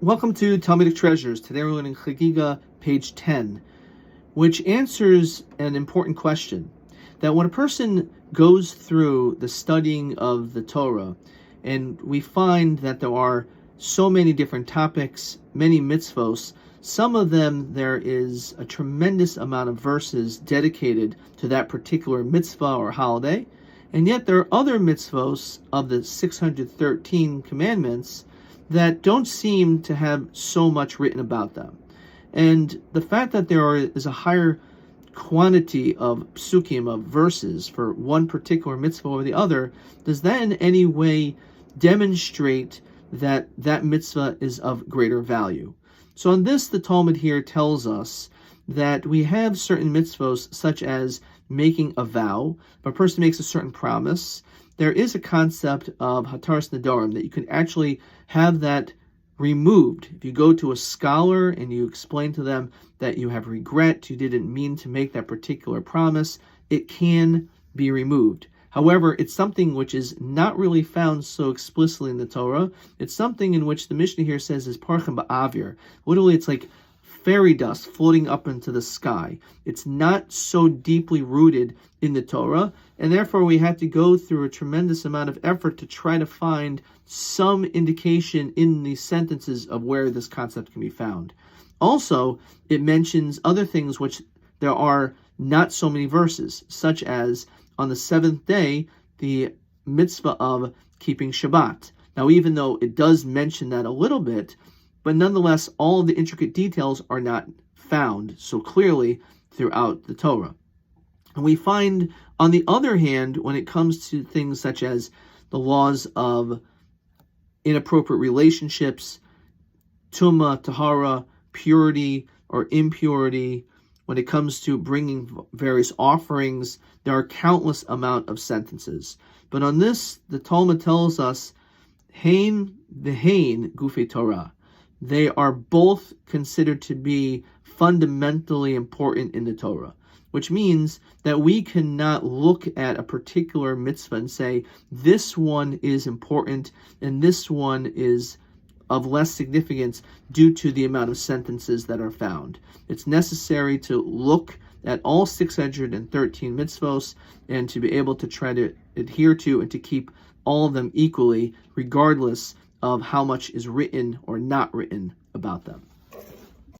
Welcome to Talmudic Treasures. Today we're learning Chagigah, page 10, which answers an important question. That when a person goes through the studying of the Torah, and we find that there are so many different topics, many mitzvos, some of them there is a tremendous amount of verses dedicated to that particular mitzvah or holiday, and yet there are other mitzvos of the 613 commandments that don't seem to have so much written about them. And the fact that there is a higher quantity of psukim, of verses, for one particular mitzvah or the other, does that in any way demonstrate that that mitzvah is of greater value? So on this, the Talmud here tells us that we have certain mitzvos, such as making a vow. If a person makes a certain promise, there is a concept of Hataras Nadarum, that you can actually have that removed. If you go to a scholar and you explain to them that you have regret, you didn't mean to make that particular promise, it can be removed. However, it's something which is not really found so explicitly in the Torah. It's something in which the Mishnah here says is parchim ba'avir. Literally, it's like fairy dust floating up into the sky. It's not so deeply rooted in the Torah, and therefore we had to go through a tremendous amount of effort to try to find some indication in these sentences of where this concept can be found. Also, it mentions other things which there are not so many verses, such as on the seventh day, the mitzvah of keeping shabbat. Now, even though it does mention that a little bit, but nonetheless, all of the intricate details are not found so clearly throughout the Torah. And we find, on the other hand, when it comes to things such as the laws of inappropriate relationships, tumah, tahara, purity or impurity, when it comes to bringing various offerings, there are countless amount of sentences. But on this, the Talmud tells us, hein v'hein gufei Torah. They are both considered to be fundamentally important in the Torah, which means that we cannot look at a particular mitzvah and say, this one is important and this one is of less significance due to the amount of sentences that are found. It's necessary to look at all 613 mitzvos and to be able to try to adhere to and to keep all of them equally, regardless of how much is written or not written about them.